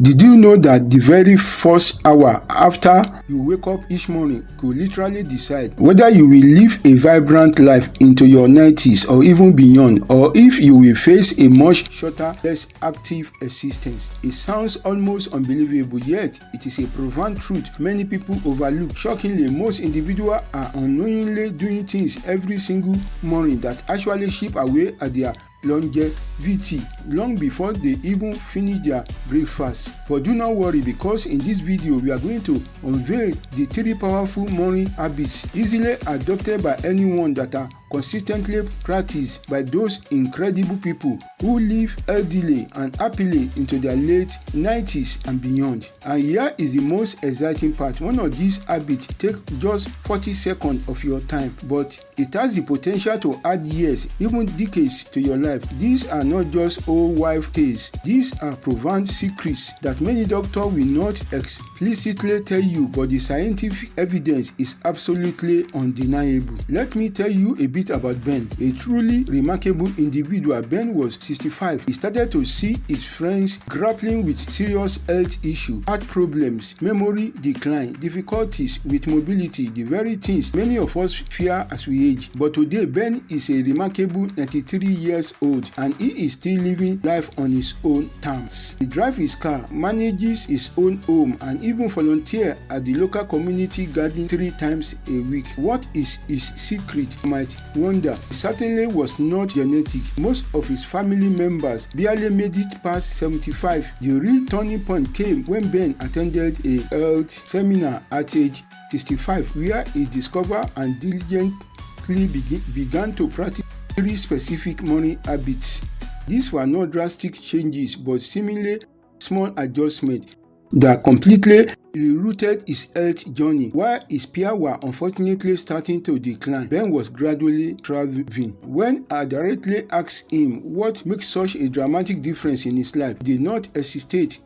Did you know that the very first hour after you wake up each morning could literally decide whether you will live a vibrant life into your 90s or even beyond, or if you will face a much shorter, less active existence? It sounds almost unbelievable, yet it is a profound truth many people overlook. Shockingly, most individuals are unknowingly doing things every single morning that actually chip away at their longevity long before they even finish their breakfast. But do not worry, because in this video we are going to unveil the 3 powerful morning habits easily adopted by anyone that are consistently practiced by those incredible people who live healthily and happily into their late 90s and beyond. And here is the most exciting part. One of these habits takes just 40 seconds of your time, but it has the potential to add years, even decades, to your life. These are not just old wife tales. These are profound secrets that many doctors will not explicitly tell you, but the scientific evidence is absolutely undeniable. Let me tell you a bit about Ben, a truly remarkable individual. Ben was 65. He started to see his friends grappling with serious health issues, heart problems, memory decline, difficulties with mobility, the very things many of us fear as we age. But today, Ben is a remarkable 93 years old, and he is still living life on his own terms. He drives his car, manages his own home, and even volunteers at the local community garden 3 times a week. What is his secret? You might wonder. It certainly was not genetic. Most of his family members barely made it past 75. The real turning point came when Ben attended a health seminar at age 65, where he discovered and diligently began to practice 3 specific morning habits. These were not drastic changes, but seemingly small adjustments that completely rerouted his health journey. While his peers were unfortunately starting to decline, Ben was gradually thriving. When I directly asked him what makes such a dramatic difference in his life, he did not hesitate.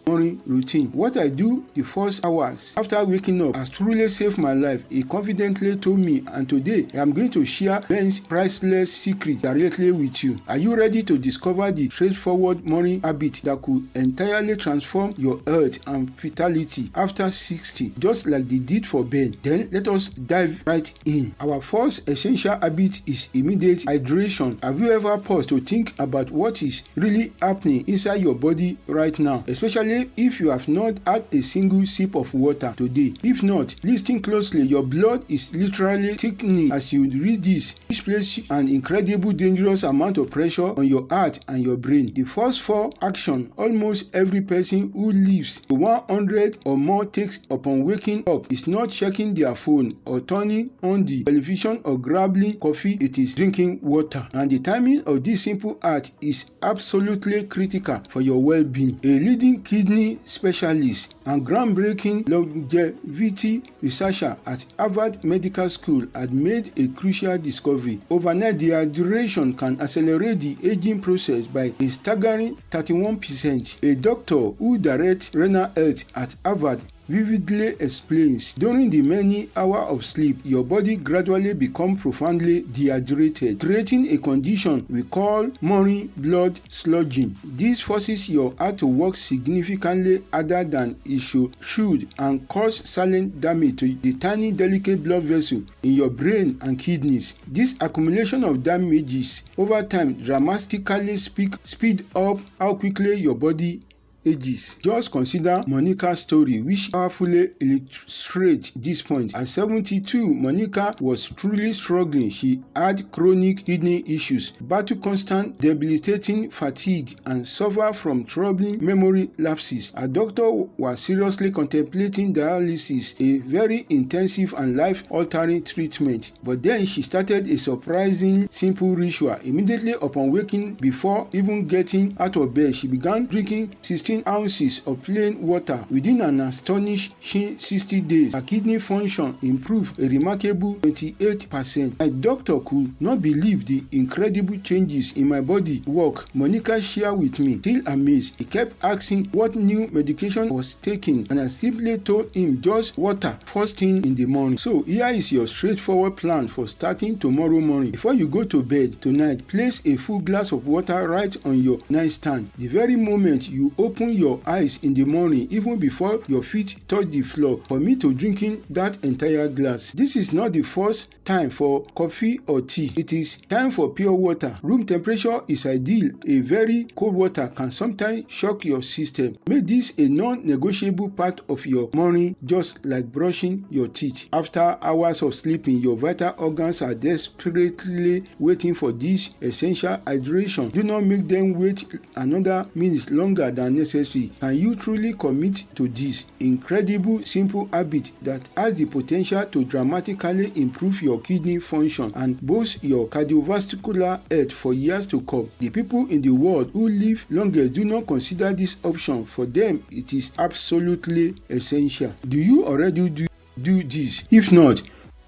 Morning routine. What I do the first hours after waking up has truly saved my life, he confidently told me, and today I am going to share Ben's priceless secret directly with you. Are you ready to discover the straightforward morning habit that could entirely transform your health and vitality after 60, just like they did for Ben? Then let us dive right in. Our first essential habit is immediate hydration. Have you ever paused to think about what is really happening inside your body right now, especially if you have not had a single sip of water today? If not, listen closely. Your blood is literally thickening as you read this. This places an incredible dangerous amount of pressure on your heart and your brain. The first 4 actions almost every person who lives to 100 or more takes upon waking up is not checking their phone or turning on the television or grabbing coffee. It is drinking water. And the timing of this simple act is absolutely critical for your well-being. A leading kidney specialist and groundbreaking longevity researcher at Harvard Medical School had made a crucial discovery. Overnight dehydration can accelerate the aging process by a staggering 31%. A doctor who directs renal health at Harvard vividly explains, during the many hours of sleep, your body gradually becomes profoundly dehydrated, creating a condition we call morning blood sludging. This forces your heart to work significantly harder than it should and cause silent damage to the tiny delicate blood vessels in your brain and kidneys. This accumulation of damages over time dramatically speed up how quickly your body ages. Just consider Monica's story, which powerfully illustrates this point. At 72, Monica was truly struggling. She had chronic kidney issues, battled constant debilitating fatigue, and suffered from troubling memory lapses. Her doctor was seriously contemplating dialysis, a very intensive and life-altering treatment. But then she started a surprising simple ritual. Immediately upon waking, before even getting out of bed, she began drinking 16 ounces of plain water. Within an astonishing 60 days, her kidney function improved a remarkable 28%. My doctor could not believe the incredible changes in my body work, Monica shared with me. Still amazed, he kept asking what new medication was taking, and I simply told him just water first thing in the morning. So here is your straightforward plan for starting tomorrow morning. Before you go to bed tonight, place a full glass of water right on your nightstand. The very moment you open open your eyes in the morning even before your feet touch the floor for me to drinking that entire glass. This is not the first time for coffee or tea. It is time for pure water. Room temperature is ideal. A very cold water can sometimes shock your system. Make this a non-negotiable part of your morning, just like brushing your teeth. After hours of sleeping, your vital organs are desperately waiting for this essential hydration. Do not make them wait another minute longer than necessary. Can you truly commit to this incredible simple habit that has the potential to dramatically improve your kidney function and boost your cardiovascular health for years to come? The people in the world who live longest do not consider this option. For them, it is absolutely essential. Do you already do this? If not,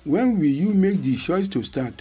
when will you make the choice to start?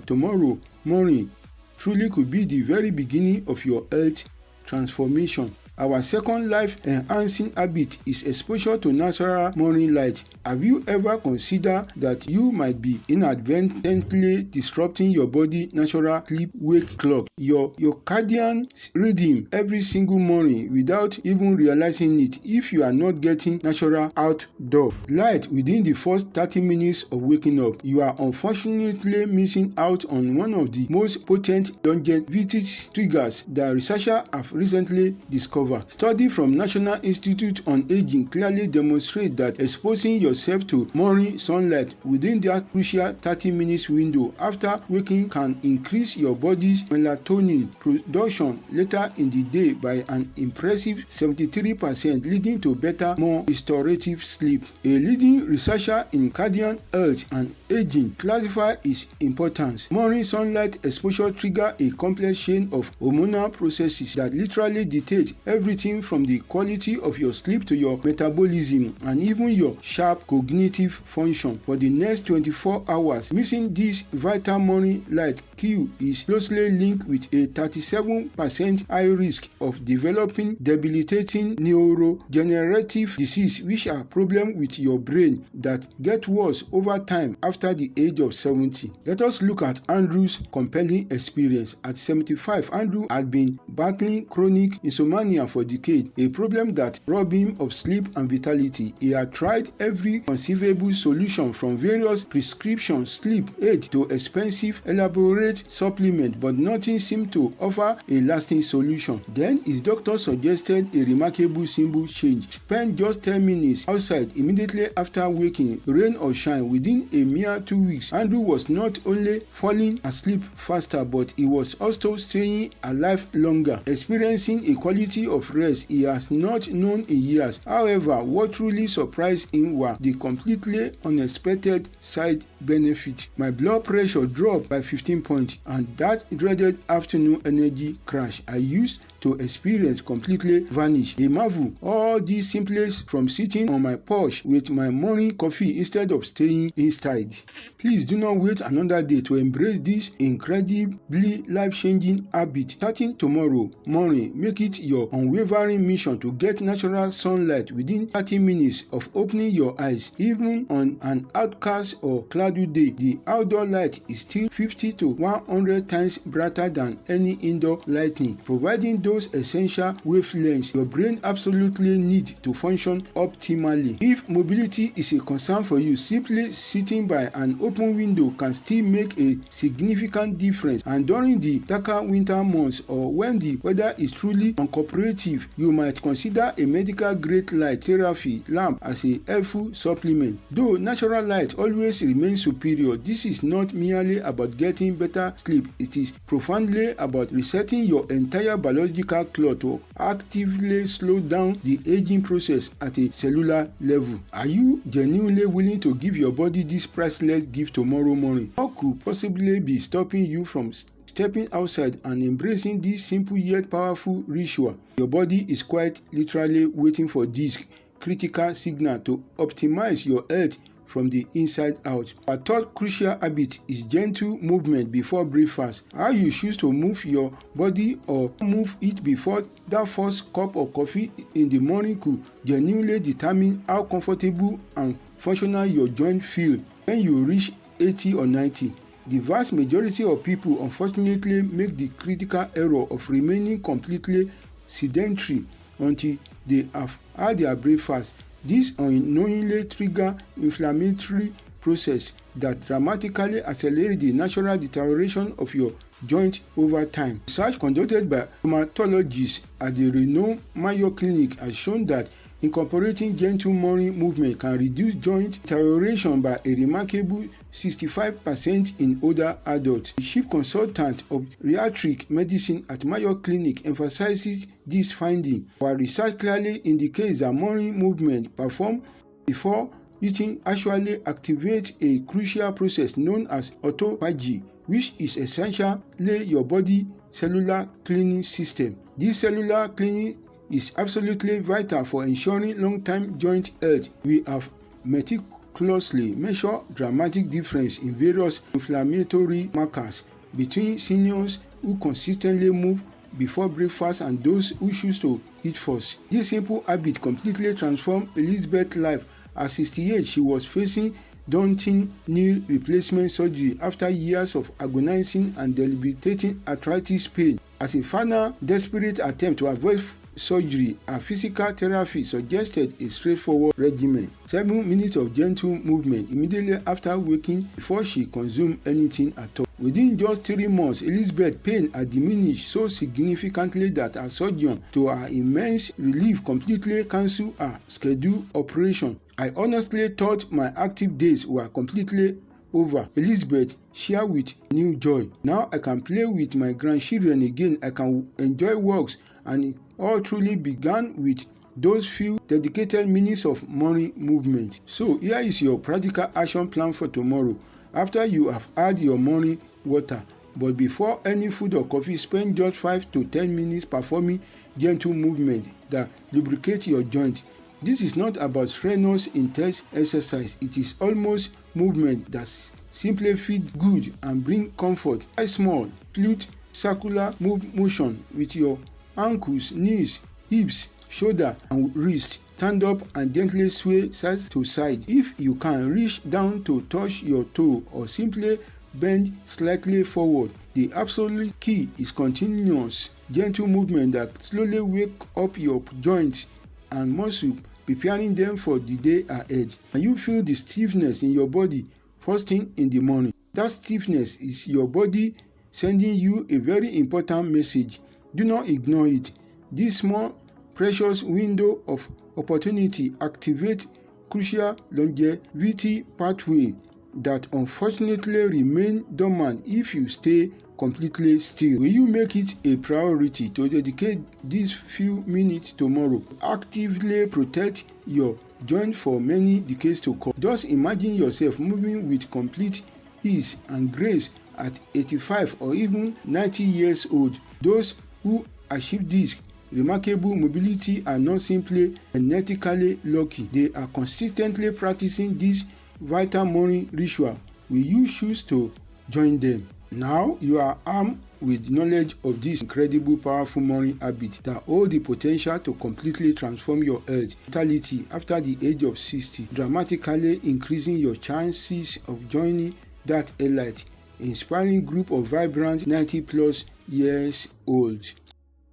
Tomorrow morning truly could be the very beginning of your health transformation. Our second life-enhancing habit is exposure to natural morning light. Have you ever considered that you might be inadvertently disrupting your body's natural sleep-wake clock, your circadian rhythm every single morning without even realizing it if you are not getting natural outdoor light within the first 30 minutes of waking up? You are unfortunately missing out on one of the most potent longevity triggers that researchers have recently discovered. Study from National Institute on Aging clearly demonstrate that exposing yourself to morning sunlight within that crucial 30 minutes window after waking can increase your body's melatonin production later in the day by an impressive 73%, leading to better, more restorative sleep. A leading researcher in cardiac health and aging classifies its importance. Morning sunlight exposure triggers a complex chain of hormonal processes that literally dictate everything from the quality of your sleep to your metabolism and even your sharp cognitive function. For the next 24 hours, missing this vital morning light cue is closely linked with a 37% high risk of developing debilitating neurodegenerative disease, which are problems with your brain that get worse over time after the age of 70. Let us look at Andrew's compelling experience. At 75, Andrew had been battling chronic insomnia for decades, a problem that robbed him of sleep and vitality. He had tried every conceivable solution from various prescription sleep aids to expensive elaborate supplements, but nothing seemed to offer a lasting solution. Then his doctor suggested a remarkable simple change. Spend just 10 minutes outside immediately after waking, rain or shine. Within a mere 2 weeks, Andrew was not only falling asleep faster, but he was also staying alive longer, experiencing a quality of rest he has not known in years. However, what truly surprised him were the completely unexpected side benefits. My blood pressure dropped by 15 points, and that dreaded afternoon energy crash I used to experience completely vanished. A marvel. All this simply from sitting on my porch with my morning coffee instead of staying inside. Please do not wait another day to embrace this incredibly life-changing habit. Starting tomorrow morning, make it your unwavering mission to get natural sunlight within 30 minutes of opening your eyes. Even on an outcast or cloudy day, the outdoor light is still 50 to 100 times brighter than any indoor lighting, providing those essential wavelengths your brain absolutely needs to function optimally. If mobility is a concern for you, simply sitting by an open window can still make a significant difference, and during the darker winter months or when the weather is truly uncooperative, you might consider a medical grade light therapy lamp as a helpful supplement. Though natural light always remains superior, this is not merely about getting better sleep. It is profoundly about resetting your entire biological clock to actively slow down the aging process at a cellular level. Are you genuinely willing to give your body this priceless gift tomorrow morning? What could possibly be stopping you from stepping outside and embracing this simple yet powerful ritual? Your body is quite literally waiting for this critical signal to optimize your health from the inside out. Our third crucial habit is gentle movement before breakfast. How you choose to move your body or move it before that first cup of coffee in the morning could genuinely determine how comfortable and functional your joints feel when you reach 80 or 90. The vast majority of people unfortunately make the critical error of remaining completely sedentary until they have had their breakfast. This unknowingly trigger inflammatory process that dramatically accelerate the natural deterioration of your joint over time. Research conducted by rheumatologists at the renowned Mayo Clinic has shown that incorporating gentle morning movement can reduce joint deterioration by a remarkable 65% in older adults. The chief consultant of geriatric medicine at Mayo Clinic emphasizes this finding. Our research clearly indicates that morning movement performed before eating actually activates a crucial process known as autophagy, which is essentially your body cellular cleaning system. This cellular cleaning is absolutely vital for ensuring long-term joint health. We have meticulously measured dramatic difference in various inflammatory markers between seniors who consistently move before breakfast and those who choose to eat first. This simple habit completely transformed Elizabeth's life. At 68, she was facing daunting knee replacement surgery after years of agonizing and debilitating arthritis pain. As a final desperate attempt to avoid surgery, her physical therapy suggested a straightforward regimen: 7 minutes of gentle movement immediately after waking before she consumed anything at all. Within just 3 months, Elizabeth's pain had diminished so significantly that her surgeon, to her immense relief, completely cancelled her scheduled operation. I honestly thought my active days were completely over, Elizabeth shared with new joy. Now I can play with my grandchildren again, I can enjoy walks, and it all truly began with those few dedicated minutes of morning movement. So here is your practical action plan for tomorrow. After you have had your morning water, but before any food or coffee, spend just 5 to 10 minutes performing gentle movement that lubricate your joint. This is not about strenuous intense exercise. It is almost movement that simply feel good and bring comfort. Try small, fluid circular motion with your ankles, knees, hips, shoulder and wrist. Stand up and gently sway side to side. If you can, reach down to touch your toe or simply bend slightly forward. The absolute key is continuous, gentle movement that slowly wake up your joints and muscle, preparing them for the day ahead. And you feel the stiffness in your body first thing in the morning. That stiffness is your body sending you a very important message. Do not ignore it. This small precious window of opportunity activates crucial longevity pathway that unfortunately remain dormant if you stay completely still. Will you make it a priority to dedicate these few minutes tomorrow? Actively protect your joint for many decades to come. Just imagine yourself moving with complete ease and grace at 85 or even 90 years old. Those who achieve this remarkable mobility are not simply genetically lucky. They are consistently practicing this vital morning ritual. Will you choose to join them? Now you are armed with knowledge of this incredible powerful morning habit that hold the potential to completely transform your health vitality after the age of 60, dramatically increasing your chances of joining that elite, inspiring group of vibrant 90+ years old.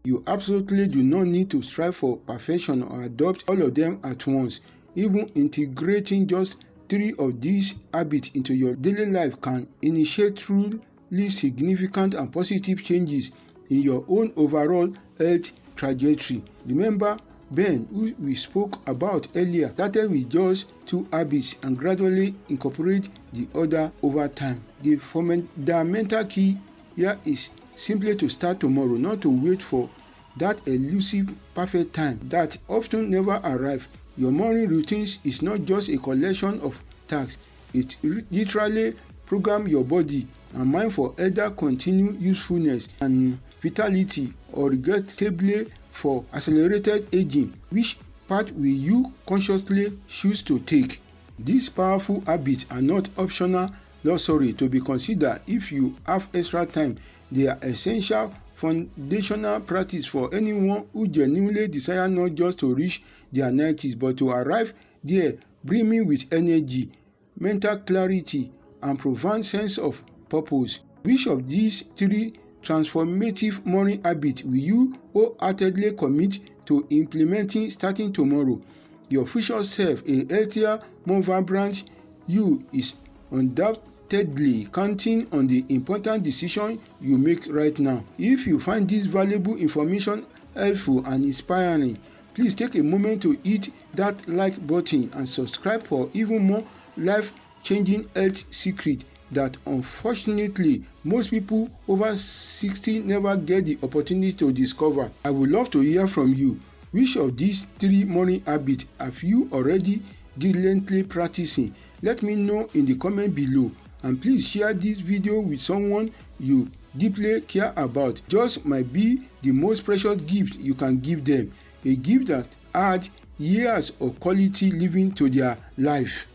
You absolutely do not need to strive for perfection or adopt all of them at once. Even integrating just 3 of these habits into your daily life can initiate truly significant and positive changes in your own overall health trajectory. Remember, Ben, who we spoke about earlier, started with just 2 habits and gradually incorporate the other over time. The fundamental key here is simply to start tomorrow, not to wait for that elusive perfect time that often never arrives. Your morning routines is not just a collection of tasks. It literally programs your body and mind for either continued usefulness and vitality or regrettably for accelerated aging. Which path will you consciously choose to take? These powerful habits are not optional luxury to be considered if you have extra time. They are essential foundational practice for anyone who genuinely desire not just to reach their 90s but to arrive there brimming with energy, mental clarity and profound sense of purpose. Which of these 3 transformative morning habits will you wholeheartedly commit to implementing starting tomorrow. Your future self, a healthier, more vibrant you, is undoubtedly counting on the important decision you make right now. If you find this valuable information helpful and inspiring, please take a moment to hit that like button and subscribe for even more life-changing health secrets that unfortunately most people over 60 never get the opportunity to discover. I would love to hear from you. Which of these 3 morning habits have you already diligently practicing? Let me know in the comment below, and please share this video with someone you deeply care about. Just might be the most precious gift you can give them, a gift that adds years of quality living to their life.